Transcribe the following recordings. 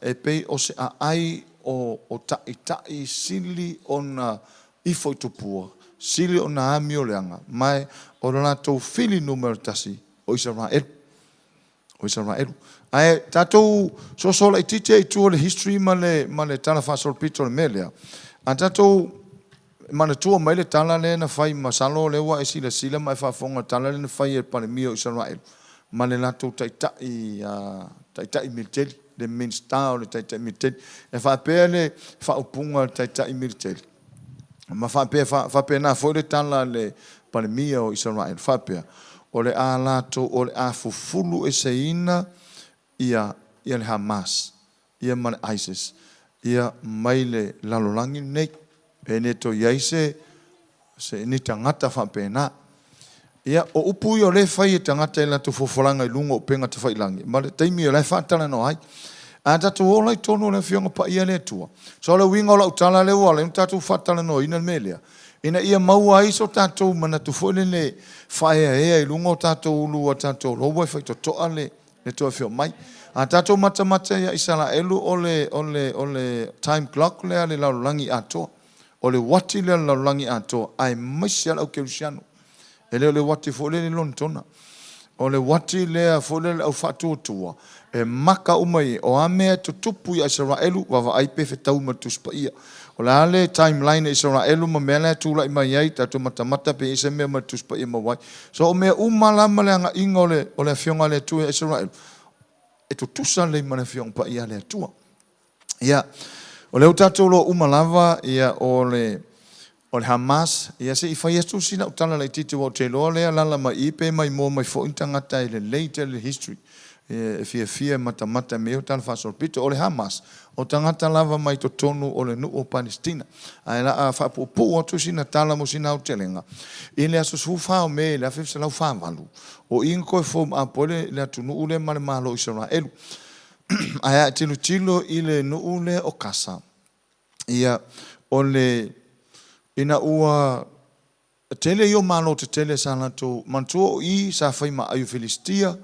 e pei o se ai o tai sili ona ifo i tupua, sili ona ami o leanga, mai o rana tau fili numero tasi o Israel. O Israel. Ai tatou sosola i tite i tua le history ma le tala fasol pito le melea. A tatou mana tua mai le tala le na fai masalo le wa e sila mai fafonga tala le na fai e palemia o Israel. Ma le latou taitai militeri, le minstao le taitai militeri. E whapea le whaupunga le taitai militeri. Ma whapea na foi le tala le palemia o Israel. Whapea. O le a latou o le a fufulu e seina ia le Hamas, ia male ISIS, ia mai le lalolangi nei, e ne to iaise se ni tangata whapena. Ia o upu i o le whai e tangata i lato fofolanga i lungo o penga te whailangi. Ma le teimi o le whatala no ai. A tatu ola i tono le whionga pa ia le tua. So le winga o la utala le wala, im tatu whatala no ina melea. Ina ia maua iso tatou mana tu fwele le whaea ea i lungo tatou ulu a tatou loa whai to toa le toa whio mai. A tatou mata ia Israelu o le time clock lea le laulangi atoa. O le wati lea le laulangi atoa. Ai maisi ala au kerusiano. E leo le wati fwele le lontona. O le wati lea fwele le au whatu tua. E maka umai o amea tutupu i Israelu wawa aipe whetau matuspa ia. O le ale timeline Israelu ma mea tula i mai ai tatu mata pe isa mea matuspa ia mawai. So o mea umalama le anga inga o le fionga le tua Israelu. E tu tusa le mana fionga pa ia le tua. Ia, o le utatou lo umalava ia o le Hamas, ia se i whai estu sina utala le titi o te loa lea lala mai ipe mai mo mai fo intangata i le later le history. E fia mata me o tala fasol pito o le Hamas. O tangata lava mai to tonu o le nuu o Palestina. Ai la a whapupu o tu sina tala mo sina o telenga. I le aso sufao me le afefse lau whavalu. O inko e fom a pole le atu nuu le male malo Israelu. Ai a tilo i le nuu le o kasa. Ia o le ina ua tele yo malo te tele sana to mantua i sa whaima ayu Filistia.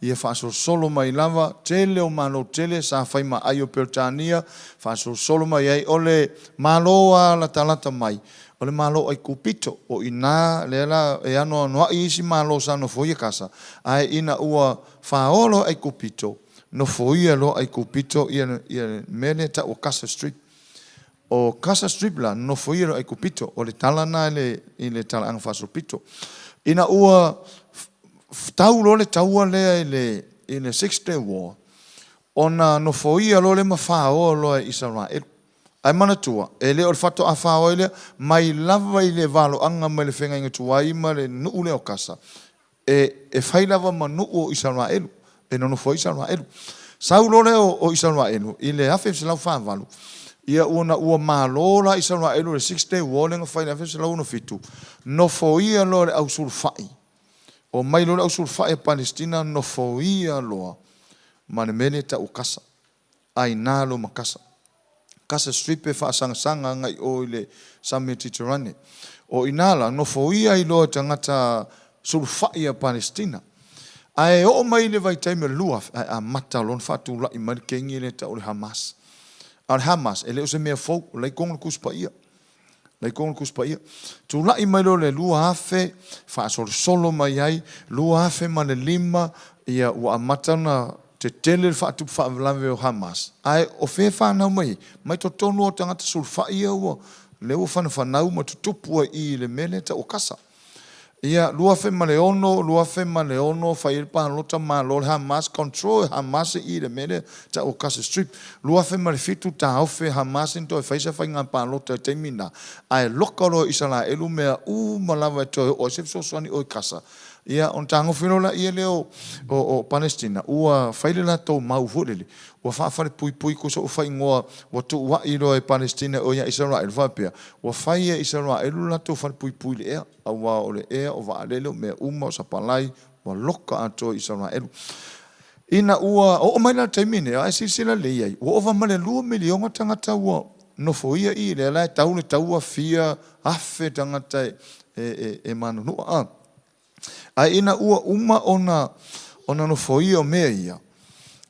Ia whaasol solo mai lava, tele o malo tele, sa whaima ayo Pertania, whaasol solo mai ai, ole maloa la talata mai, ole malo ai kupito, o ina lela e ano noa isi malo sa no foia kasa, ai ina ua whaolo ai kupito, no foia lo ai kupito, ia mene ta o Kasa Strip. O Kasa Strip la, no foia lo ai kupito, o le talana i le tala ang whaasol pito. Ina ua tau lo le taua lea i le 6 Day War. Ona no foia lo le mawhao lo e Israel. Ai mana tua. E le o le whato a whao ele mai lava i le valo anga mai le whenga inga tuai ma le nuu le o kasa. E whai lava ma nuu o Israel. E no fo Israel. Sau lo le o Israel. I le afe se lau whavalu. Ia ua malola Israel le 6 Day War le nga whai le afe se lau no fitu. No foia lo le au sulfai. O mai lo au sulfa e Palestina no foia loa. Mane mene ta o kasa. Ai nalo makasa. Kasa Strip e whaasanga ngai o ile Mediterranean. O inala no foia i loa tangata sulfa e Palestina. Ai o mai le vai taime lua a mata lon fatu la i marikengi le ta o le Hamas. Al Hamas ele o se mea fou lai kong kuspa ia. Lai kong kuspa ia. Tu lai mai lo le lua afe, whaasol solo mai ai, lua afe ma le 5, ia ua amatana te tele whaatu whaavlawe o Hamas. Ai o whee whanau mai to tonu o tangata sulfa ia ua, le ua whanau ma tutupua i le mele ta o kasa. Ia lua afe ma le ono, whairpa lota ma lo le Hamas, control Hamas i le mele ta o Kasa Strip. Lua afe ma le fitu ta aufe Hamas into e whaisa whainga pa lota te mina. Ai loka lo Israelu mea malawa e toi o sef so swani o Kasa. Ia on tango whirola ia leo o Palestina. Ua whaile la tau mau hurele. Ua whaafare pui kusa o whaingoa wa tu wa iro e Palestina o ia Israel whapea. Ua whaia Israelu la tau whare pui le ea. A wa o le ea o wa alele mea o sapalai wa loka ato Israelu. Ina ua o mai la taimine a sila le iai. Ua ova male 2 milionga tangata ua no foia i le lai taua fia afe tangata e manu nua a ina ua ona no foia o mea ia.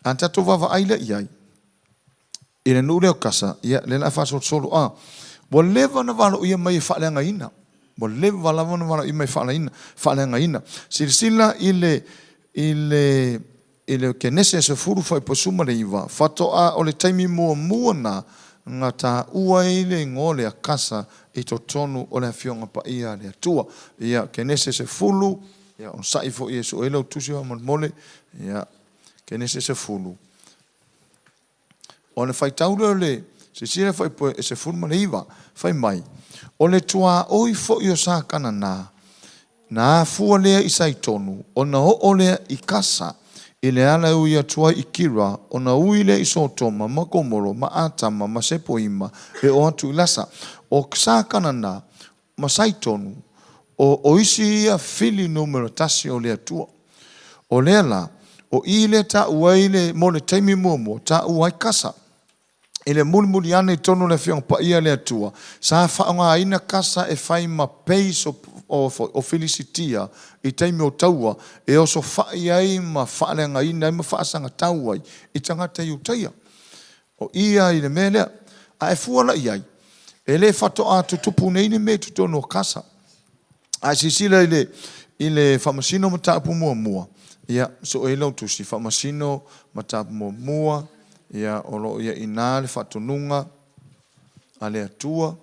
A tato wawa aila iai. I le nuu leo kasa, ia le la fasol solo Wa leva na walo ia mai whalenga ina. Wa leva lava na walo ia mai whalenga ina. Sila ile kenese se furu fai posuma le iwa. Fatoa o le taimi mua na ngata ua ile ngole a kasa I to tonu o le fionga pa ia le atua. Ia kenese se fulu, ia on saifo ia so elo tusi wa mole, ia kenese se fulu. O le fai taule le se sira fai po se fulu le iwa, fai mai. O le tua oi fo io sa kana na fua lea I sai tonu, o na o lea I kasa, I le ala ui atua I kira, o na ui le I sotoma, ma komoro, ma atama, ma sepo ima, e o atu lasa. O sa kana ma sai tonu, o isi ia fili numero tasi o le atua. O lea la, o I le ta ua ile mo le taimi muamo, ta ua I kasa. Ile muli ane tonu le fiong pa ia le atua. Sa whaonga ina kasa e whai ma peis o felicitia I taimi o taua. E oso whai ai ma whaalenga ina I ma whaasanga taua I tangata I utaia. O ia I le melea. A e fuala I ai. E le whato a tutupu nei ne me tutono o kasa. A sisila I le whamasino matapu mua. Ia so e lau tusi. Whamasino matapu mua. Ia olo ia ina le whatonunga a le atua.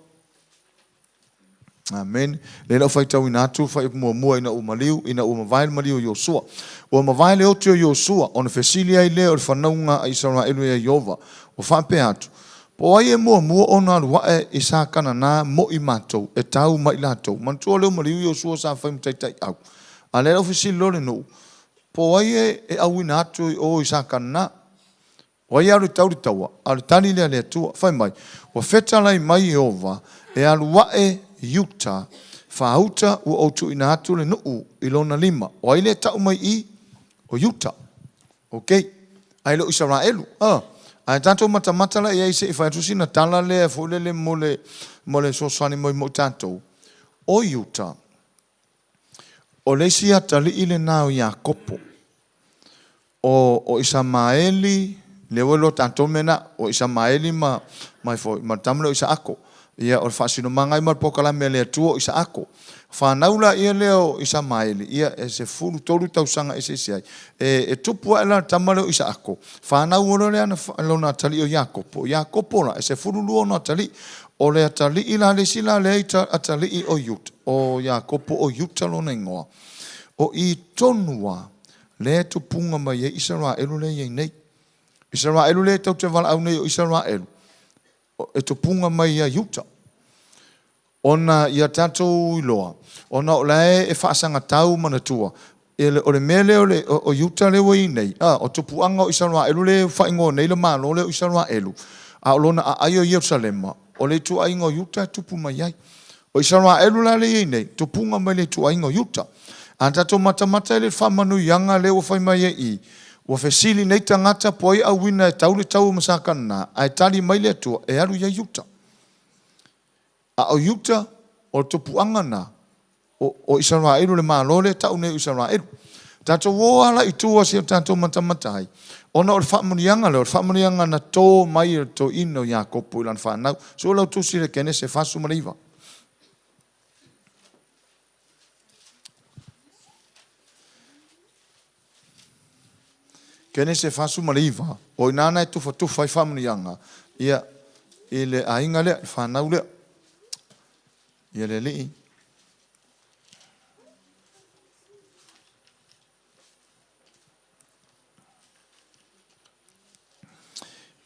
Amen. Le lau whaitau ina atu whai mua ina umaliu, ina umavaile maliu Yosua. O mavaile o tio Yosua, o na whesilia I leo le whanaunga a Israelu ia Yehova. O whape atu. Po ai e mua ona aluae I sa kana na mo I matou, e tau mai latou. Mantua leo maliu Yosua sa whai mtaitai au. A le lau whesili lore no. Po ai e au ina atu o I sa kana na. O ia alu taua, alu tali lea lea tua, whai mai. Wa whetalai mai Jehova, e alu wae yuta, whauta ua outu ina atu le nuu ilona lima. O ai lea tau mai o yuta. Ok? Ai lo Israelu. Ai tanto matamatala ia ise I whaitusi na tala lea fulele mole sosani mo tanto. O yuta. O lesi atali ile nao Iakopo. O Isamaeli, le welo tanto mena o Isamaeli ma tamlo Isaako ia o fasino manga I mal pokala me le tuo Isaako fa naula ia leo Isamaeli ia se fulu tolu tausanga ese e tupu ala tamalo Isaako fa naula le ana lona tali o Iakopo la se fulu luo na tali o le tali ila le sila le atali o Yut o Iakopo o Yut lona ngoa o I tonua le tupunga mai Israelu le nei Israelu le tau te wala au nei o Israelu. E tupunga mai ia Yuta. Ona ia tatou iloa. Ona o lae e whaasanga tau manatua. O le mele o Yuta le wai nei. O tupuanga o Israelu le whaingo nei le malo le o Israelu. A o lona a aio Yerusalema. O le tu aingo Yuta tupu mai ai. O Israelu la le nei. Tupunga mai le tu aingo Yuta. A tatou matamata le whamanu yanga le o whai mai ei. Wa fesili nei tangata poi a wina e tau masakana ai tali mai le atua e alu ia Yuta. A o Yuta o tupuanga na o Israelu le malole tau nei Israelu. Tato woala I tua si o tato matamatai. Ona o le whamunianga le o le whamunianga na tō mai to ino Iakopo ilan whanau. So lau tusi le kene se whasu mariva. Kene se fasu maliva o inana e tufa I whamunianga ia I le ainga le whanau le ia le lii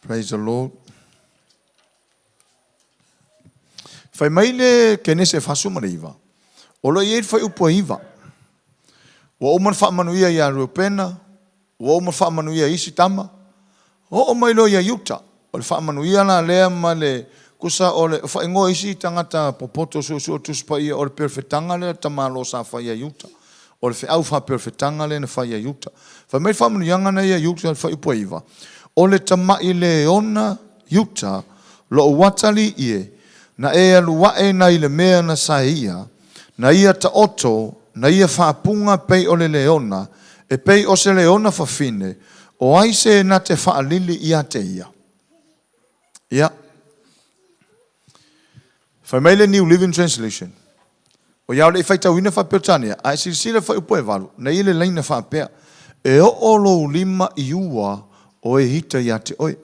praise the Lord. Whai mai le kene se fasu maliva o lo i whai upo iwa o oman whamanuia ia ruopena o ma whaamanuia isi tama. O mai lo ia Yuta. O le whaamanuia na lea ma le kusa o le whaingo isi tangata popoto so tuspa ia o le perfetanga le tamalo sa whaia Yuta. O le whiau wha perfetanga le na whaia Yuta. Wha mai whaamanuia na ia Yuta le whaiupua iwa. O le tamai le ona Yuta lo watali ie na e aluae na ile mea na sa ia na ia ta oto na ia whaapunga pei o le leona e pei o se leona fafine, o ai se na te whaalili ia te ia. Ia. Whai mai le New Living Translation. O iau le I whaitau ina whapetania. Ai sila whai upo e walu. Na ile leina whapea. E o lo lima I ua o e hita ia te oi.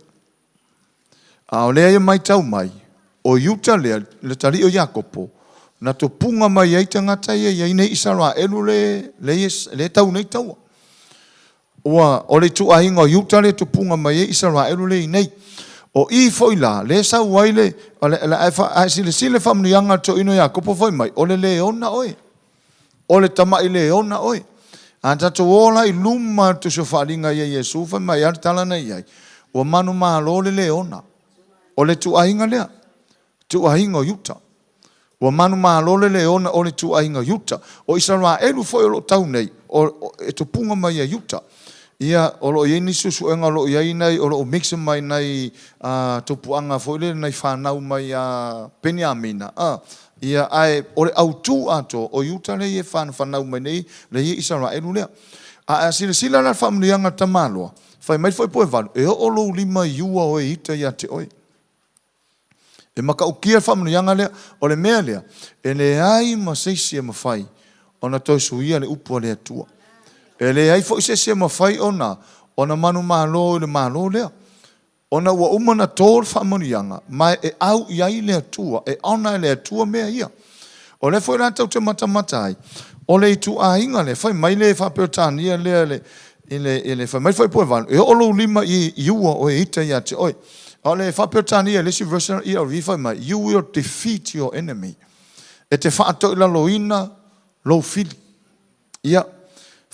A o lea ia mai tau mai. O iuta lea le tari o Iakopo. Na to punga mai ai tangata ia ine Isara elu le tau nei taua. Oa o le tu ainga o iuta le to punga mai ai Isara elu le nei. O I foi la, le sa waile, ai sile whamnianga to ino Iakopo foi mai, o le leona oi. O le tamai leona oi. A tato ola I luma to so wharinga ia Yesu foi mai ar talana iai. O manu malo le leona. O le tu ainga lea. Tu ainga o iuta. O manu malo le leona o le tu ainga iuta. O Isara elu foi o lo tau nei, o e to punga mai a iuta. Ia o lo iei nisu suenga lo iei nei o lo mixa mai nei topuanga foile nei whanau mai Peniamina. Ia ai o le autu ato o iuta le ie whanau mai nei le ie Isara elu lea. A sila na whamnianga tamaloa. Whai mai foi poe vanu. E o lo lima iua o e ita ia te oi. E maka ukia whamnianga lea o le mea lea. E le ai ma seisi e mawhai. O na toi suia le upua lea tua. E le ai fo se mawhai ona manu malo le malo lea. Ona ua umana tōr whamonianga, mai e au iai lea tua, e ona lea tua mea ia. O le fwoi rātau te matamata ai, o le tu a inga le, whai mai le whapeotania lea le, whai mai whai poe vanu, e olo lima I iua o e ita ia te oi. O le whapeotania le si version I au rifai mai, you will defeat your enemy. E te whaato ila loina, lo fili. Ia.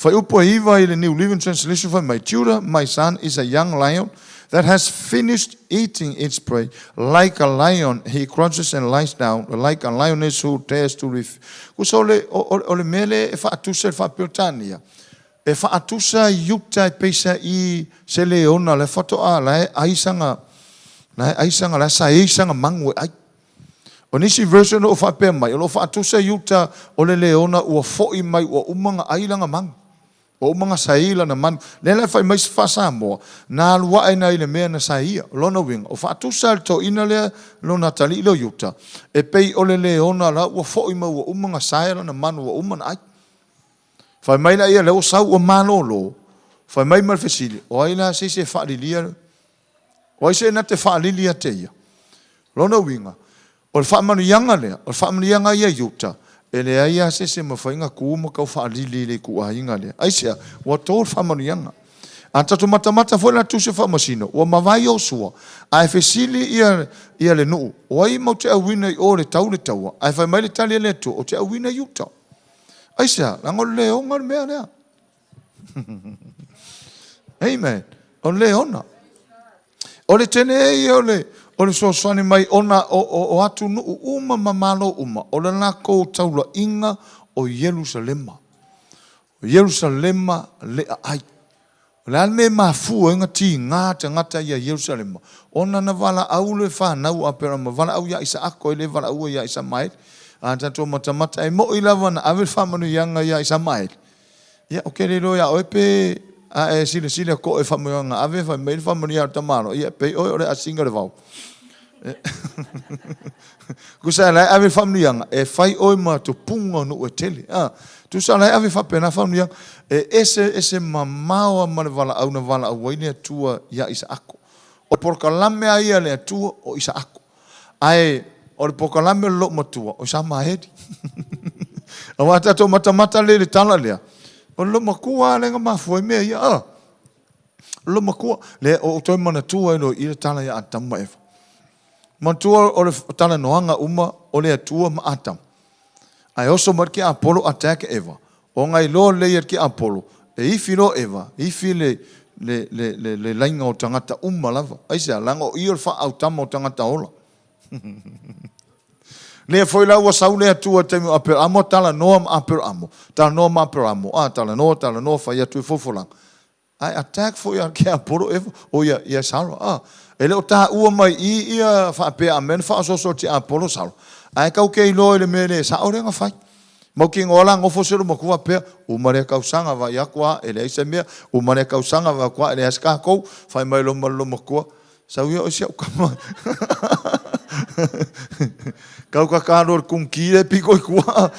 Whai upo hiva I le New Living Translation whai mai, Judah, my son, is a young lion that has finished eating its prey. Like a lion, he crouches and lies down, like a lioness who dares to reef. Kusa ole mele e whaatusa e whapeotania. E whaatusa iuta e peisa I se leona le whatoa, le aisanga, le sa eisanga mangu ai. O nisi version o whapea mai, o lo whaatusa iuta o le leona ua fo'i mai ua umanga ailanga mangu. O umanga saila na manu. Nela whai mais whasa moa. Nā lua e nei le mea na saia. Lona winga. O whaatusa to ina lea lona tali ilo yuta. E pei o le leona la ua fo'i mai ua umanga saila na manu ua umana ai. Whai mai la ia leo sau ua malolo. Whai mai marfesili. O aila se se whaalilia. O aise na te whaalilia te ia. Lona winga. O le whaamanu ianga lea. O le whaamanu ianga ia yuta. E le aia se mawhainga kuuma kau whaalili le kua hinga lea. Aisea, ua tōr whamanianga. A tato matamata fwela tu se whamasino. Ua mawai o sua. A e whesili ia le nuu. O ai mau te awina I o le tau le taua. A e whai mai le tali le tu. O te awina I uta. Aisea, lango le onga le mea lea. Amen. O le ona. O le tene e o le soasani mai ona o atu nuu uma mamalo uma. O le nako taula inga o Yerusalema. O Yerusalema lea ai. O le alme mafu inga ti ngata ngata ia Yerusalema. Ona na vala au le whanau aperama. Vala au ia isa ako ele vala au ia isa mael. A tato matamata e mo ilawa na awe whamanu ianga ia isa mael. Ia oke le loa oepe a e sile ko e whamanu ianga awe whamanu whamanu ia tamaro. Ia pe oi ore a singa le vau. Kusa lai ave whamnianga e whai oi ma to punga no e tele. Tu sa lai ave whapena whamnianga e ese mamaua ma le vala au na vala au waine atua ia isa ako. O porkalame a ia le atua o isa ako. Ai o le porkalame lo matua o isa mahedi. A wata to matamata le tala lea. O lo makua le nga mafua mea ia. Lo makua le o toi mana tua ino i le tala ia atama eva. Mantua o le tala noanga uma o le atua ma atam. Ai oso marki Apollo attack eva. O ngai lo le ki Apollo. E ifi lo eva. Ifi le lainga o tangata uma lava. Aisa lango i o fa au tama o tangata ola. Le foi la wa saule atua te aper amo tala no aper amo. Tala no aper amo. Tala no fa ia tu fofolang. Ai attack foi ki Apollo eva. O ia sara. Ele o ta ua mai I ia whape amen whaasoso te Apollo salo. Ai kau kei loe le mele sa orenga whai. Mau ki ngola ngofo sero makua pea. Umare kau sanga wa ia kua ele eise mea. Umare kau sanga wa kua ele aska kou. Whai mai lo makua. Sauia o sia ukama. Kau kakaro kung kile piko kua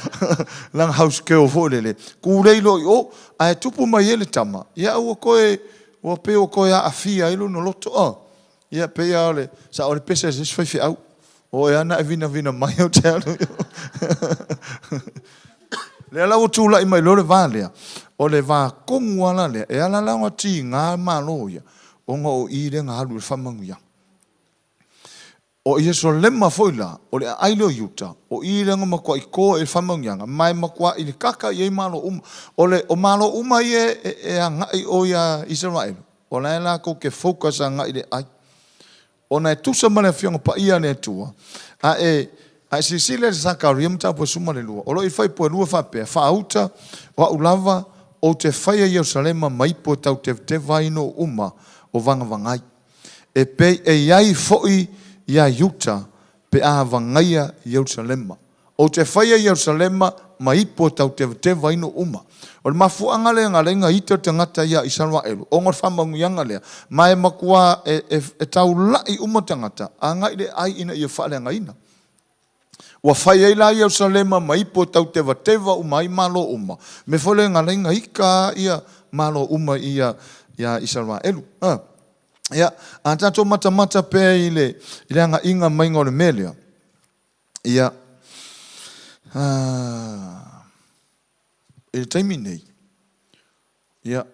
lang house ke o folele. Ku leilo o ai tupu mai ele tama. Ia o koe o pe o koe a afia ilo no loto o. Ia pe ia ole sa ole pesa se fai au. O e ana vina mai o te alu. Le ala o tula i mai lore valea. O le va kongu ala le. E ala launga ti ngā maloia. O ngā o i re ngā halu e whamangu ia. O i so lema foila. O le ailo yuta. O i re ngā makua i ko e whamangu ia. Mai makua i le kaka i e malo uma. O le o malo uma i e a ngai o ia Israel. O la e la ko ke focus a ngai le ai. O na e tusa mane fionga pa ia ne tua. A sisile sa ka riamta po suma le lua. O lo i fai po lua fa pe fa auta wa ulava o te fai a Jerusalema mai po tau te vaino uma o vanga vangai. E pe e iai foi ia yuta pe a vangai a Jerusalema. O te fai a Jerusalema mai po tau te vaino uma. O le mafu angale ngalenga ito te ngata ia Israel. O ngor whamangu yangalea. Mai makua e tau lai uma te ngata. A ngai le ai ina ia whale ngaina. Wa whai ei la Jerusalema mai po tau te wateva umai malo uma. Me fole ngalenga ika ia malo uma ia Israel. Ia, a tato mata pe ile anga inga mai ngore melea. Ia, e taimi nei. Ia,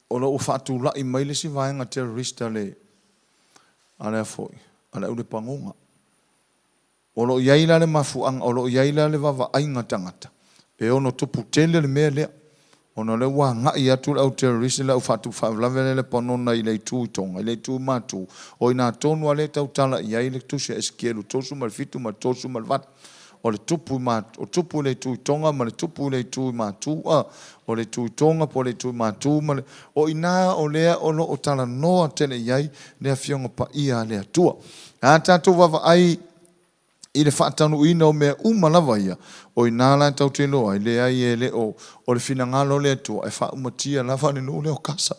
o lo ufatu la i mai le si vaenga terrorista le ale foi, ale ule pangonga. O lo iaila le mafuanga, o lo iaila le vava ainga tangata. E ono tupu tele le mea lea. Ono le wa ngai atu le au terrorista le ufatu whavelave le panona i le tū tonga, i le tū mātū. O ina tonu ale tau tala i aile tusi eskielu, tosu mal fitu mal tosu mal vat. O le tupu o tupu le tui tonga ma le tupu le tui mātua o le tui tonga po le tui mātua ma le o ina o lea o lo o tala noa tele iai lea fionga pa ia lea tua a tātou wawa ai i le whaatanu ina o mea umalawa ia o ina la tau te loa i le ai e le o le finangalo lea tua e wha umatia lawa ni no leo kasa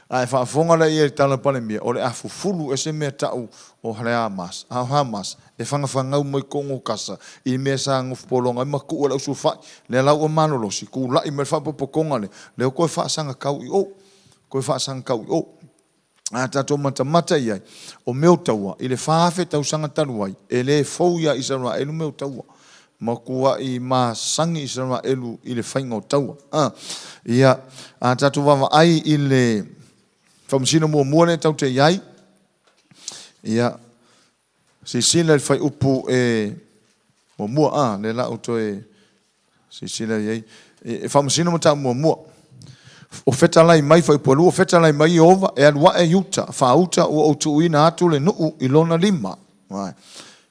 ai fa fonga la ia tala pale mia o le afufulu ese mea tau o Hamas Hamas e fanga mai kongo kasa i me sa ngof polonga ma ku la usu fa le la o manolo si ku la i me fa po konga le ko fa sanga kau i o ko fa sanga kau i o a tato mata ia o meu taua i le fa fe tau sanga taluai e le fouia Israel meu taua ma kua i ma sangi Israel i le fainga taua ia a tato va ai i le famsina mua ne tau te iai ia sisila le fai upu e mua le la auto e sisila iai e famsina mo ta mua o feta lai mai fai polu o feta lai mai ova e alwa e yuta fa uta o tuina atu le no i lona lima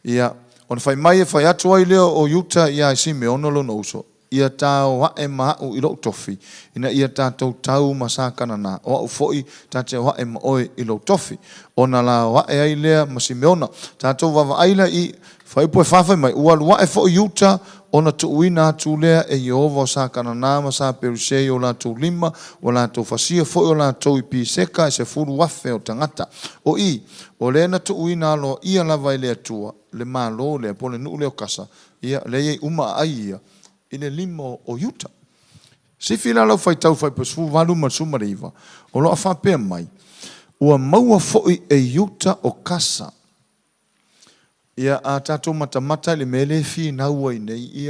ia on fai mai fai atu ai leo o yuta ia Simeono lo no so ia tau wa e mau i lo tofi ina ia tau masakana na o foi tate wa e oi i lo tofi ona la wa e ai lea ma Simeona tatu wa ai la i fai po fa mai wa e foi yuta ona tuina tu lea e Jehova sakana na ma sa Peresipi o la tu lima o la tu fasia foi o la tu pi seka se furu wafe o tangata o i o le na tuina lo ia la vai le tua le malo le pole nu le kasa ia le uma ai ia ine limo o yuta. Si fila lau fai tau fai pasu walu ma sumariva. O loa whapea mai. Ua maua foi e yuta o kasa. Ia a tato mata le mele fi naua i nei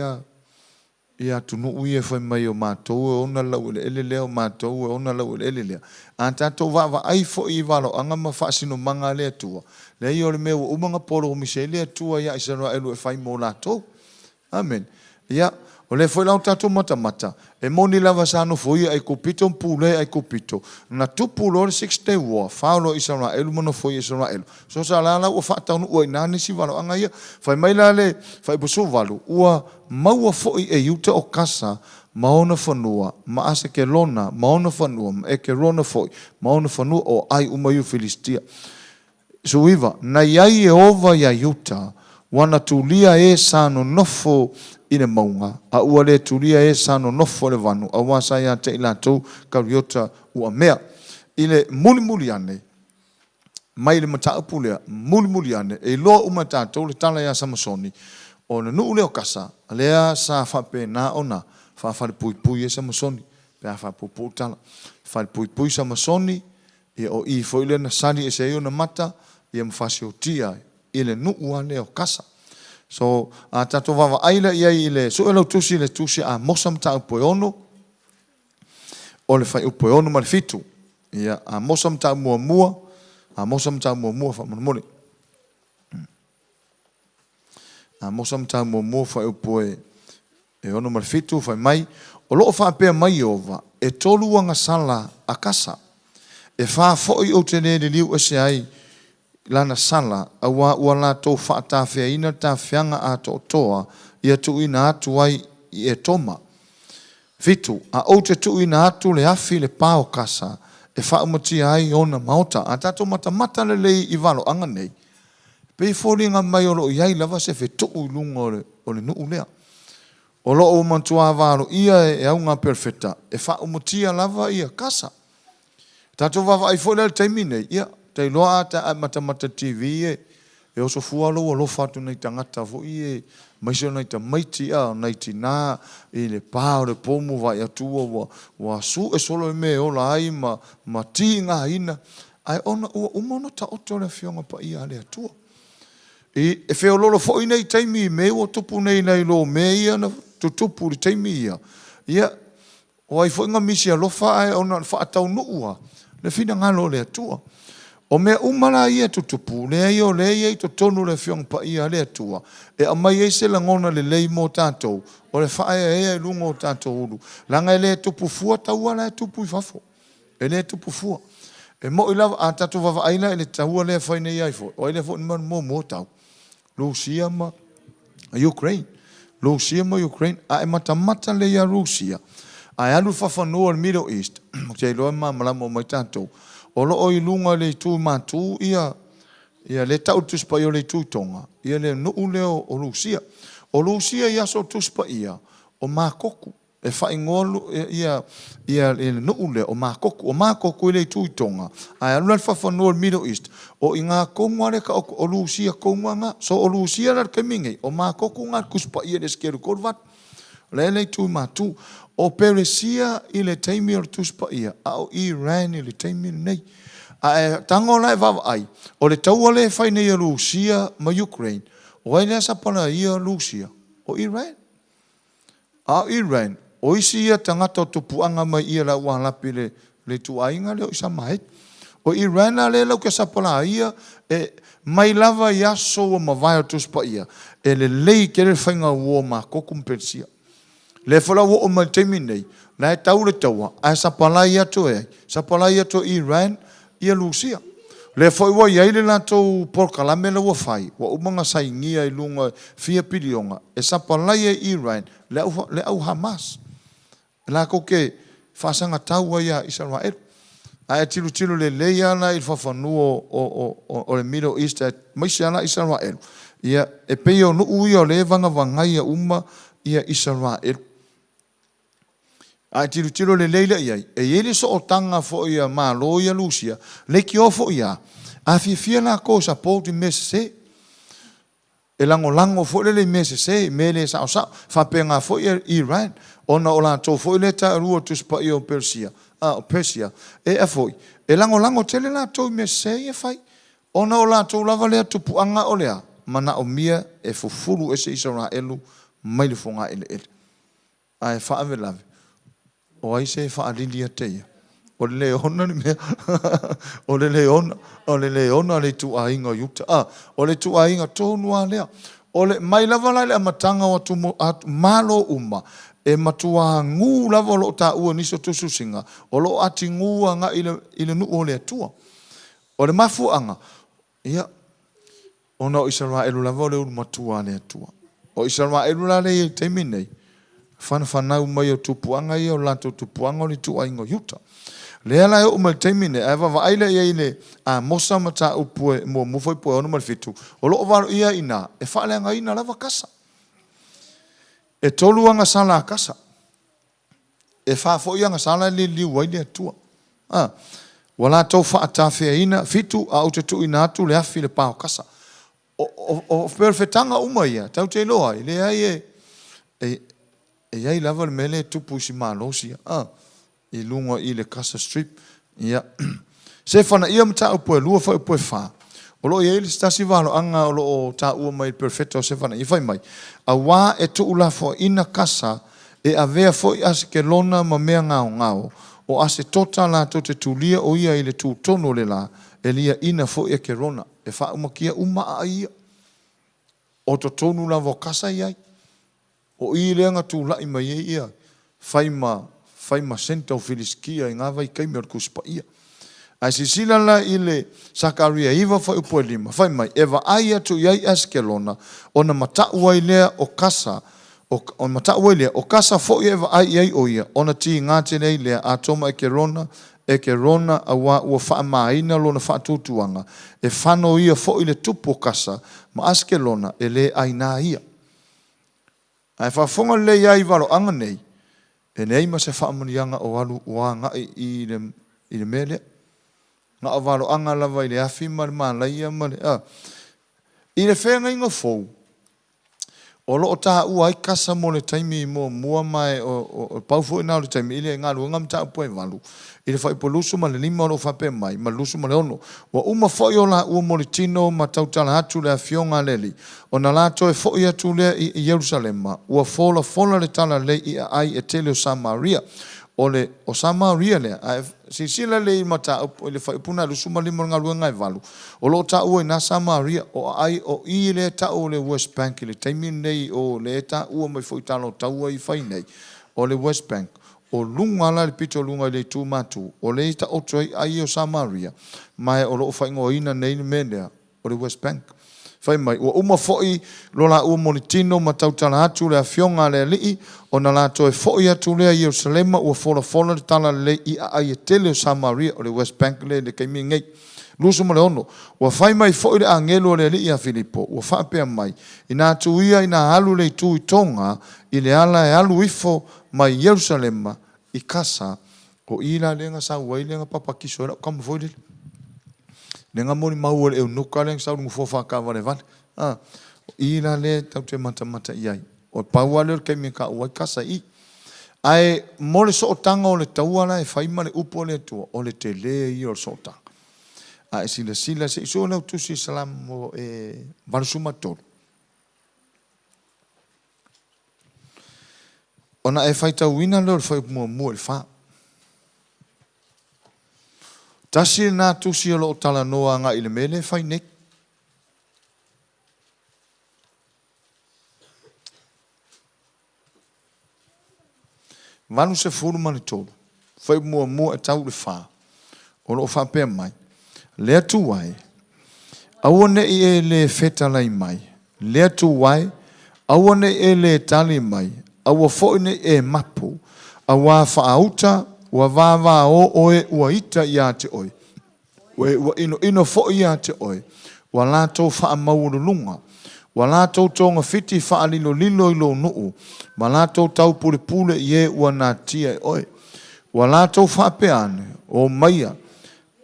ia tunu uie fai mai o mātou e ona lau ele leo mātou e ona lau ele leo. A tato wawa ai foi i walo anga ma whaasino manga lea tua. Le i ole mea umanga polo o mise lea tua ia Israel e fai mo lātou. Amen. Ia o le foi lau tatou mata e moni lava sa no foi ai kopito pule ai kopito na tupu lo 60 wa faulo Israel mono foi Israel so sa la o fa tau o inani si valo anga ia fai mai la le fai bosu valo ua maua foi e yuta o kasa maona fanua ma ase ke lona maona fanua e ke rona foi maona fanua o ai umayu Filistia so iva na iai e ova ya yuta wana tulia e sano nofo ine maunga a ua le tulia e sano nofo le vanu a wasa ia te ila tau kariota ua mea ile muli ane mai le mata pulea muli ane e lo umata to le tala ya Samasoni o na nu leo kasa lea sa fa pe na ona fa pui e Samasoni pe fa pu tala fa pui Samasoni e o I foi le na sani e se na mata e mfasio tia ile nu leo kasa so a tato vava aila ia ile so elo tusi le tusi a mosam ta poiono o le fai poiono mal fitu ia a mosam ta mua a mosam ta mua fa mole a mosam ta mua fa upoe e ono mal fitu fa mai o lo fa pe mai ova e tolu anga sala a casa e fa foi o tene de liu se ai lana sala a wa la to fa ta fe ina ta fianga a to toa ia tu ina atu ai e toma fitu a o te tu ina atu le afi le pao casa e fa umati ai ona maota a tato mata le I valo anga nei pe folinga mai o lo iai lava se fe tu lunga o le nuu lea o lo o mantua valo ia e aunga perfecta e fa umati lava ia casa tato vava ai fo le taimine ia te loa ta mata TV e o so fualo o lo fatu nei tangata fo I mai se nei ta maiti a nei tina I le pao le pomu vai atua wa su e solo me o la ai ma tinga ina ai ona o mono ta oto le fionga pa ia le atua e fe o lo fo nei taimi me o tupu nei lo me ia na tupu le taimi ia o ai fo nga misi lo fa ai ona fa tau no le fina ngalo le atua o me umala ia tutupu le ai o le ai to tonu le fiong pa ia le atua e a mai e se langona le lei mo tatou o le fae e lungo tatou ulu langa le tupu fua taua le tupu fafo e le tupu fua e mo ila a tatou vava aina e le taua le faine ia fo o le fo mo tau Rusia ma Ukraine Rusia ma Ukraine a e mata le ia Rusia a alu fafano al Middle East te lo ma malamo mai tatou o lo o ilunga le tu matu ia le tau tuspa ia le tu tonga ia le no leo o Rusia ia so tuspa ia o makoku e fa ingolu ia le no leo o makoku le tu tonga ai alu fa no Middle East o inga kongwa ka o Rusia kongwa so o Rusia la kemingi o makoku nga kuspa ia le skeru korvat le tu matu o Peresipi ile taimi o tuspa ia au Iran ile taimi nei a tango lai vava ai o le tau le fai nei Rusia ma Ukraine o ile sa pala ia Rusia o Iran o isia tangata tupuanga mai ia la wa lapi le tuainga le o isa mai o Iran le lo ke sa pala ia e mai lava ia so o mavai tuspa ia e le lei ke le fainga wo ma kokum Peresipi le fola wo o maltemi nei na tau le taua a sapalai to Iran ia Rusia le foi wo ia ile na to por kalame le wo fai wo umanga saingia I lunga fia pilionga e sapalai Iran le au Hamas la ko ke fasanga taua ia Israel a tilu le leia na il fafanu o le Middle East mai sana Israel ia e peio no uio le vanga ia uma ia Israel a tiro le leila ia e ele so otanga fo ia malo ia Rusia le ki ofo ia a fia na ko sa poti mese e lango fo le mese mele sa fa penga fo ia Iran ona ola to fo le ta ruo tu spa io Persia e foi e lango tele la to mese e fai ona ola to lava le tu puanga olea mana o mia e fufuru ese Israelu mai le fonga ele ai fa avelave o ai se fa alilia te o le leona ni me o le leona le tu ainga yuta o le tu ainga tonu alea o le mai lava le matanga o tu malo uma e matua ngu lava lo ta ua niso tusu singa o lo ati ngu nga ile nu o le tua o le mafuanga ia ona Israelu lava le matua le tua o Israelu la le te minei fanau mai o tupuanga ia o lato tupuanga o le tuainga yuta. Le ala e o mai taimine, e wawa aile ia ile a mosa mata upue mo mufoi pue ono malfitu. O loo waro ia ina, e whaaleanga ina lava kasa. E toluanga sala kasa. E whafo ianga sala li liu waile atua. Wala tau whaatawhiaina, fitu au te tu ina atu le afi le pao kasa. O perfetanga uma ia, tau te loa, le ai e ai lava le mele tupu si malosi, I lunga I le kasa strip, ia. Se whana ia mta upoe lua whai upoe wha. O lo ia ili stasi walo anga o lo o ta ua mai perfecto se whana I whai mai. A wā e tu ula fo ina kasa e a vea fo I ase ke lona ma mea ngao ngao. O ase tota la to te tulia o ia I le tu tono le la e lia ina fo I ke rona. E wha umakia uma a ia. O to tonu la vo kasa iai. O I leanga tu lai mai ia. Whai ma senta o filiskia I ngā vai kaimi ar kuspa ia. Ai si sila la I le Sakaria iwa whai upoe lima. Whai mai, ewa aia tu iai askelona, o na matau ai lea o kasa, o matau ai lea, o kasa fo I ewa ai ai o ia, o na ti ngāte nei lea, a toma e ke rona a wā ua wha maina lo na wha tutuanga, e whano ia fo I le tupo kasa, ma askelona e le ai nā ia. Ai whafonga le iai waro anga nei, e nei ma se wha amanianga o alu ua ngai I le mele, nga avalo anga lava I le afi ma le malaia ma le I le whenga inga fou o lo o taha ua ai kasa mo le taimi mo mua mai o paufo ina o le taimi I le ngā luenga mta upo e walu I le whaipo lusu ma le lima o lo whape mai ma lusu ma le ono wa uma fo o la ua mo le tino ma tautala atu le afionga leli o na lato e fo I atu le I Yerusalema ua fola le tala le I ai e tele o Samaria o Samaria le si sila le mata o le faipuna lu suma lima nga luenga e valu o lo ta ua na Samaria o ai o I le ta o le West Bank le taimi nei o le ta ua mai foi talo ta ua I fai nei o le West Bank o lunga la le pito lunga le tu matu o le ta o toi ai o Samaria mai o lo fai ngoina nei menea o le West Bank fai mai o uma foi lo la ua monitino ma tautala atu le afionga le lii o na la toe foi atu le Jerusalem ua fola le tala le I ai e tele o Samaria o le West Bank le kaimi ngei lusu ma le ono ua fai mai foi le angelo le lii a Filipo ua fai pea mai ina atu ia ina alu le tu I tonga I le ala e alu ifo mai Jerusalem I kasa o ila lenga sa uai lenga papakiso era kama foi le nenga moni mau e nuka le sa ngu fofa ka vale vale ila le tau te mata iai o paua le ke mi ka uai kasa I ai mole so tanga o le tauala e fai male upo le tu o le tele I o so tanga ai sila se so le tu si salam o e varsuma tolu ona e fai tau ina le fai mo le fa tasi na tusi o lo tala noa nga I le mele fai nek. Vanu se furu mani tolu. Fai mua e tau le wha. O lo wha pēr mai. Lea tu wai. Awane I e le feta lai mai. Lea tu wai. Awane I le tali mai. Awa foine e mapu. Awa wha auta. Ua vava o oe ua ita ia te oe. Ua ino fo ia te oe. Ua lātou wha maurulunga. Ua lātou tonga fiti wha lilo ilo nuu. Ma lātou tau pule ie ua nā tia oe. Ua lātou wha peane o maia.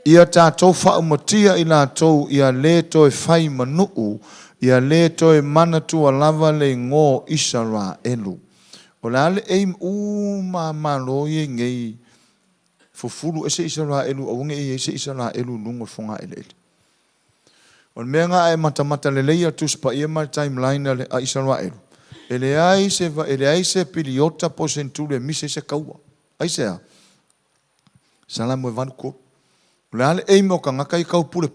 Ia tātou wha umatia I lātou ia le toi whai manuu. Ia le toi manatua lava le ngō Isara elu. O le ale eim malo ie ngei fufulu ese Isara elu aunge ese Isara elu lungo fonga ele. O menga ai mata le leia tuspa ia mai timeline le Isara elu. Ele ai se piliota posentule mise se kaua. Ai se a. Salamu e vanko. Le ale e mo kanga kai kau pule.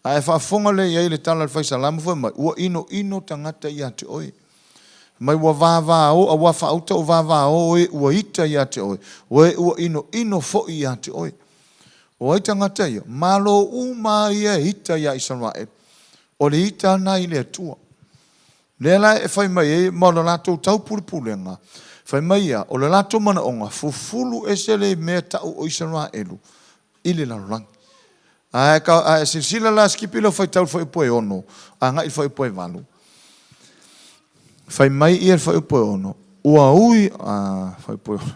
Ai fa fonga le ia le tala fa salamu foi mai. Ua ino tangata ia te oi. Mai ua vava o, a ua whauta o vava o e ua ita ia te oe. Ua ino fo ia te oe. O ita ngata ia. Malo uma ia ita ia Israel. O le ita na I le atua. Lela e whai mai e ma le lato tau pulenga. Whai mai ia, o le lato mana onga. Fufulu e se le mea tau o Israelu. I le larangi. Ai sila la skipilo whai tau whai poe ono. A ngai whai poe valu. Fai mai ia fai upo ono. Ua ui, fai upo ono.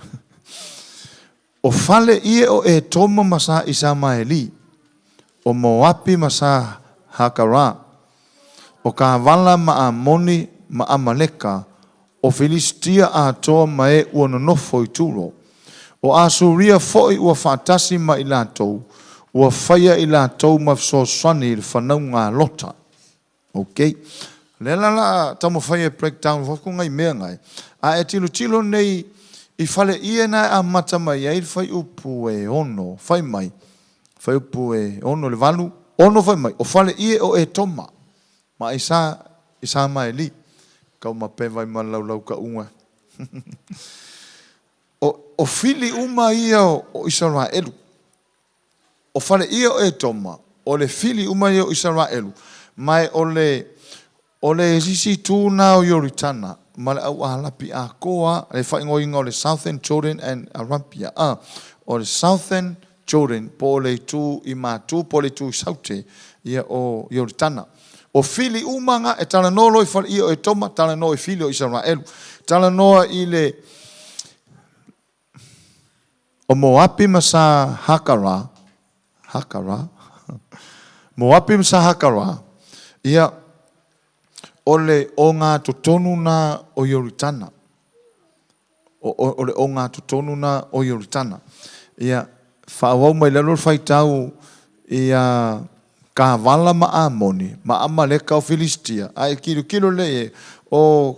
O fale ie o e toma masa isa maeli. O Moapi masa hakara. O ka vala maamoni maamaleka. O Filistia a toa mae ua nonofo i turo. O Asuria foi ua whaatasi ma i lātou. Ua whaia i lātou ma fsoswani i whanau ngā lota. Okay. Lela la tamo whaia breakdown whaku ngai mea ngai. A e tilo nei i whale ia nai a mata mai ai whai upu e ono. Whai mai. Whai upu e ono le walu. Ono whai mai. O whale ia o e toma. Ma isa mai li. Kau ma pewai ma lau ka unga. O fili uma ia o Israelu. O fale ia o e toma. O le fili uma ia o Israelu. Mai o le sisi tūna o Yoritana. Ma le au ahalapi a koa. Le whaingoinga o le Southern Jordan and Arabia. O le Southern Jordan. Po le tū i mātū. Po le tū i saute. Ia o Yoritana. O fili umanga e tala nolo i whale ia o e toma, tala no i fili o Israelu. Tala noa i le o Moapi masa hakara. Moapi masa hakara. Ia o le o ngā totonu na o Yoritana. O le o ngā totonu na o Yoritana. Ia whaawau mai lalo whaitau ia ka vala maamoni, maamaleka o Filistia. Ai kilo le o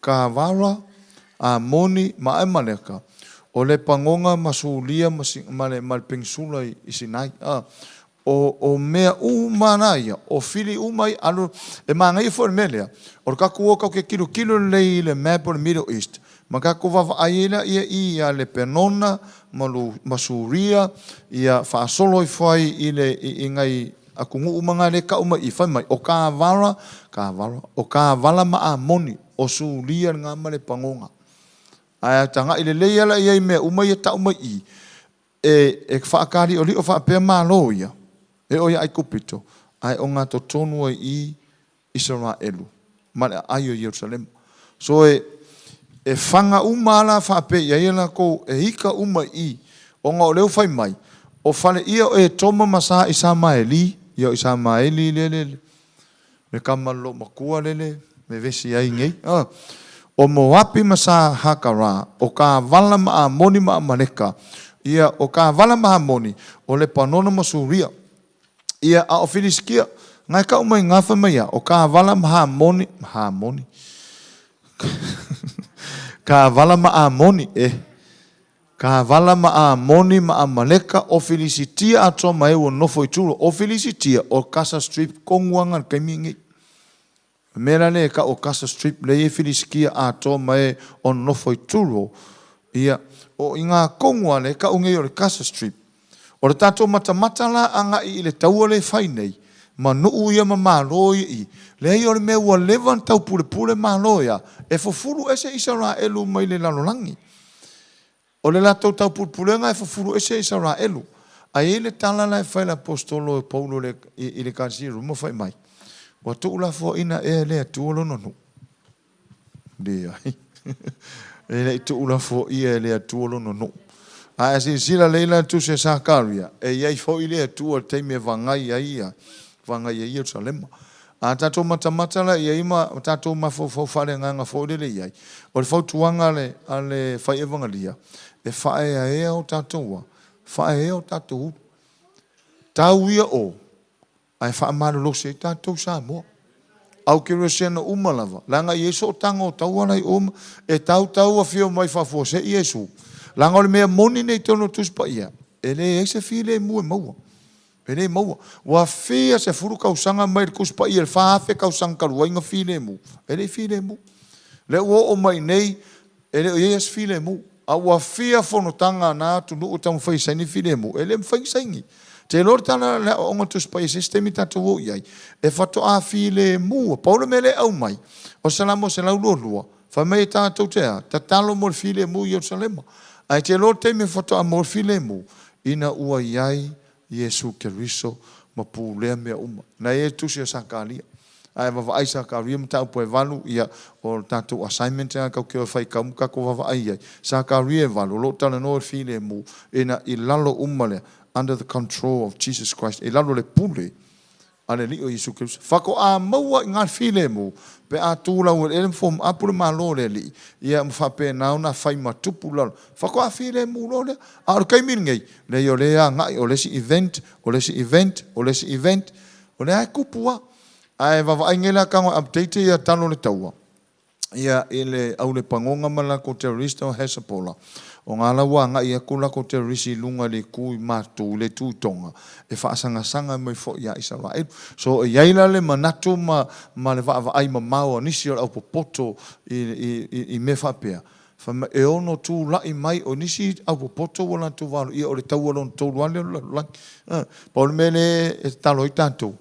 ka vala amoni maamaleka. O le pangonga masulia ma le pengsula i Sinai. O mea umana ia, o fili umai alo, e mangai fo melea. O kaku o kau ke kilo le map o le Middle East. Ma kaku wawa aiela ia le penona, masuria, ia whaasolo i whai i le ngai aku ngu umanga le ka uma i whai mai. O ka vala maamoni, o sulia ngā male pangonga. Ai tanga i le leiala i mea umai e ta umai i. E whaakari o li o whaapea malo ia. E o ia ai kupito. Ai o ngā totonua i Israelu. Male ai o Jerusalem. So e whanga umala whaapea ia ia ko e hika umai i. O ngā o leo whai mai. O whale ia o e toma masa i Samaeli. Ia i Samaeli lele. Me kamalo makua lele. Me vesi ai ngei. O Moapi masa hakara. O ka vala maamoni maamaleka. Ia o ka vala maamoni. O le panona masuria. Ia a o Filistia. Ngai ka umai ngafa mai ia. O ka vala maamoni. Ka vala maamoni. Ka vala maamoni maamaleka o Filistia ato mai o nofo i turo. O Filistia o Kasa Strip konguanga kaimingi. Mera le ka o Kasa Strip le e Filistia ato mai o nofo i turo. Ia o inga kongua le ka unge o le Kasa Strip. O le tato mata la anga i le taua le whainei. Ma nuu ia ma maloi i. Le i o le mea ua levan tau pule maloia. E fofuru ese Israelu mai le lalolangi. O le lato tau pulpulenga e fofuru ese Israelu. Ai le tala la e whaila apostolo e paulo i le kansiru. Mo whai mai. Wa tuu la fo ina e le atuolo nonu. Dea. E le tuu la fo i e le atuolo nonu. A si sila leila tu se sakaria. E iai fo i le atuo teime vangai ia. Vangai ia Jerusalema. A tato mata la ia ima tato ma fo fale nganga fo le iai. O le fo tuanga ale fai evangelia. E whae ea o tātua. Whae ea o tātua. Tau ia o. Ai whae mara lose i tātou Samoa. Au ke resena umalava. Langa Iesu o tanga o tauanai oma. E tau a whio mai whafose Iesu. Langa o le mea moni nei tono tuspa ia. E le eise while mua maua. E le maua. Wa whia se furu kausanga mai kuspa ia. Whaafe kausanga karuainga while mu. E le while mu. Le uo o mai nei. E le o ies while mu. A ua fia whanotanga nā tunu o tamu whaisaini whilemu. E le mwhaisaini. Te lor tana le o ngā tuspai sistemi tatu o iai. E whato a whilemu. Paula me le au mai. O salamo se lau lorua. Whamei tātou tea. Ta talo mo whilemu i o salema. Ai te lor te me whato a mo whilemu. Ina ua iai Iesu Keriso ma pūlea mea uma. Na e tusi a sakalia. ai va ai sa ka ria mta po e valu ia o tatu assignment ka ke fai ka muka ko va ai sa ka ria valu lo tana no file mu ina I lalo umale under the control of Jesus Christ e lalo le pule ale li o Yesu Kristus fako a maua ngā file mu pe a tūla o ele fom apure malo le li ia mfa pe na una fai matupu lalo fako a file mu lo le a kai mingi le yo le a ngai o le si event o le si event o le si event o le ai kupua ai va ai ngela ka update ia talo le taua ia ele au le pangonga mala ko terrorista o Hesapola o ngā lawa ngā ia kula ko terrorisi lunga le kui matu le tūtonga e whaasanga mai fo ia Israel so e iaila le manatu ma le va ai ma mau nisi o au popoto I me whapea e ono tū lai mai o nisi au popoto wala tu walu ia o le tau alon tō luale paul mele e talo I tātou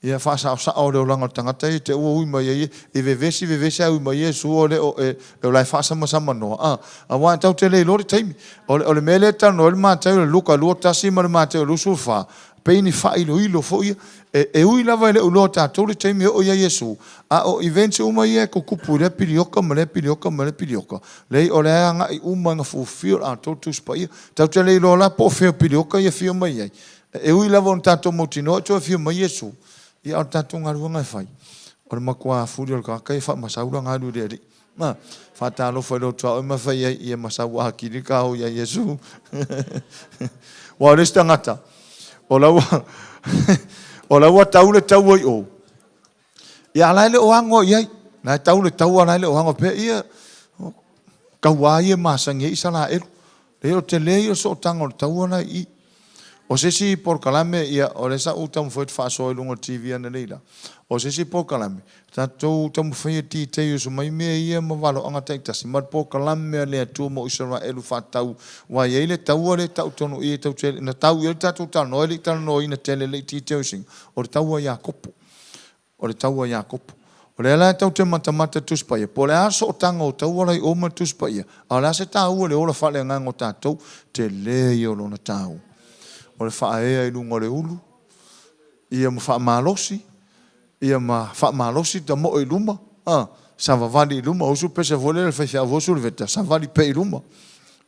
ia fasa o le olanga tangata te ua ui mai e vevesi au mai e su o le o lai fasa masama noa a wa tau te le lori taimi o le mele tano le mātau le luka lua tasi ma le mātau le usu wha peini wha ilo fo ia e ui lava le uloa tātou le taimi o ia Yesu a o events uma ia ko kupu le pirioka ma le pirioka le o le anga I uma nga fulfill a tautu spa ia tau te le lola po feo pirioka ia fio mai ai e ui lava on tātou motino to fio mai Yesu ia o tātou ngā ruanga e whai. O le makua furi o le kakai wha masaura ngā ruri eri. Whata alofa ilo tua o ma whai ia masaua hakiri ka o ia Yesu. Wa resta ngata. O laua tau le tau ai o. Ia alai le ohango iai. Nai tau le tau alai le ohango pe ia. Kaua ia masangi isa la eru. Leo te leo so tango le tau alai I. O sesi por kalame ia o le sa utam foi faso lungo TV na leila. O sesi por kalame. Tatou utam foi ti te uso mai me ia ma valo anga taita si mar por kalame le tu mo Israel fatau wa ile tau le tau tonu I tau tele na tau ile tatu tau no ile tau no ina tele le ti te using. O le tau ya kopo. O le tau ya kopo. O le ala tau te mata tuspa ia. Po le aso o tango tau ala I oma tuspa ia. O le ase tau le ola fale ngango tatou te le I olo na tau. O le whaea I lunga le ulu. Ia ma wha malosi. Ia ma wha malosi ta mo I luma. Sa vavali I luma. Osu pesa vole le whai vosu le veta. Sa vali pe I luma.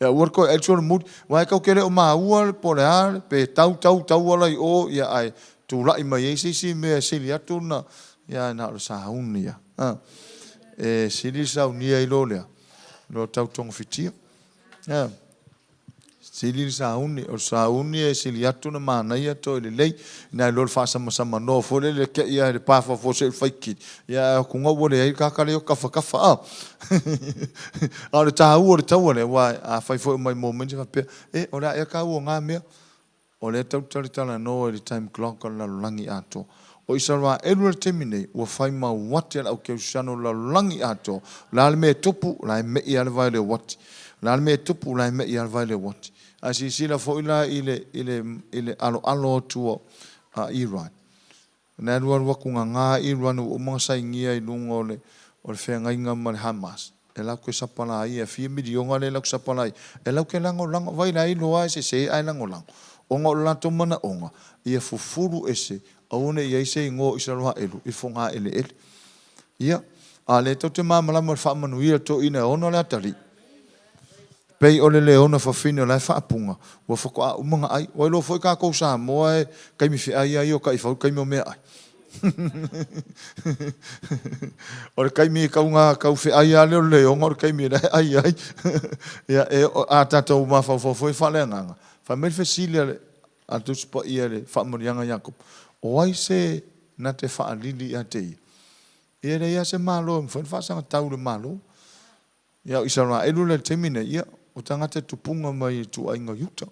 Ia uarko e elso le mood. Wai kau kere o maa ua po le ar. Pe tau ala I o. Ia ai tu lai mai e sisi mea sili atu na. Ia na o sa hauni ia. E sili sa unia I lo lea. Lo tau tonga fitia. Ia. Sili sauni o sauni e sili atu na mana ia to le lei na lo fa sama no fo le ke ia le pa fo se faiki ia ku ngo le ai ka le ka fa a le tau le tau le wa a fai fo mai moment fa pe e ora e ka o nga me o le tau tala no le time clock la langi ato o isara edward termine o fai ma wat ya o ke usano la langi ato la me tupu la me ia le vai le wat la me tupu la me ia le vai le wat asi sila fo ila ile alo tuo Iran na ruan wakunga nga Iran o mga saingia I lungo le o le whenga inga ma le Hamas e lau ke sapala ai e 4 milionga le lau sapala ai e lau ke lango vai la ilo ai se ai lango onga o lanto mana onga ia fufuru ese aune ia se ngo isaloha elu I fonga ele ia a le to te mamala mo fa manuia to ina ono le atari pei ole leona fa fino la fa punga wo fa ko umanga ai o lo foi ka ko Samoa kai mi fi ai o kai fa kai mo me ai o kai mi ka unga ka fi ai ale o leona o kai mi ai ya e a tato ma fa foi fa lenga fa me fesilia a tu spa ile fa mo yanga Jacob o ai se na te fa lili ate ele ia se malo fa sa tau le malo ya isara elule temine ia o tangata tupunga mai tu ainga yuta.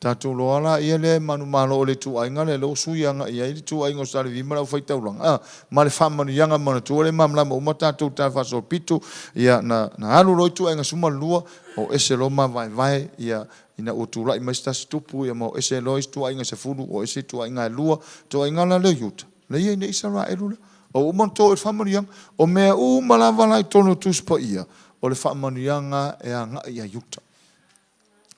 Tātou loala ia le manu malo o le tu ainga le lo suianga ia I tu ainga o sare vimara o whaitauranga. Ma le whamanu ianga mana tu ole mamlama o matātou tā whaso pitu ia na alu roi tu ainga suma lua o ese loma vai ia ina o tu lai maistas tupu ia mo ese lois tu ainga se fulu o ese tu ainga lua tu ainga la le yuta. Le ia ina isara elule. O umanto e whamanu ianga o mea malavala I tono tuspa ia o le whamanu ianga e anga ia yuta.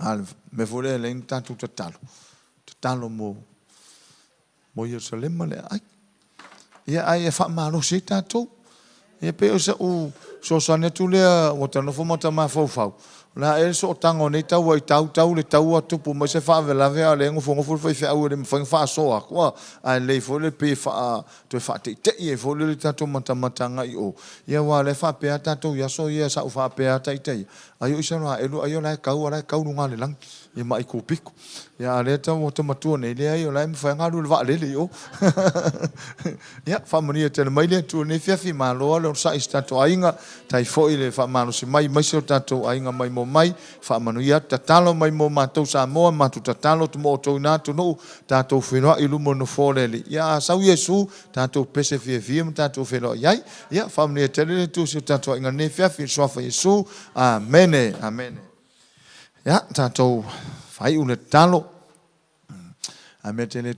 Al me vole le tanto tatalo mo Jerusalem le ai ia ai e whaamaro se tātou. Ia pe o sa u so sane tu lea o tano fo mata ma fau. La e so tango nei tau ai tau le tau atu pu ma se whavelave a le ngofo fai au le mwhanga soa kua ai le fo le pe wha to wha te e fo le tātou mata ngai o. Ia wa le wha pea tātou ia so ia sa u wha pea tai. Ai o isa noa elu ai o lai kau nunga le lang. Ia mai ko piku. Ia le tau o matua nei le ai o lai mwhanga lu le wa le o. Ia whamani e tele mai le tu ne fiafi ma loa le o sa istato ainga tai fo i le whamano se mai se o tātou ainga mai mo mai whamanu ia tatalo mai mo mātou Samoa mātou tatalo tu mo o tau nātu no tātou whenua ilu mo no fōrele. Ia sau Yesu tātou pese fie mo tātou whenua iai. Ia whamani e tele le tu se o tātou ainga ne fiafi soafa Yesu. Amene. Ia tātou whai une talo. Amene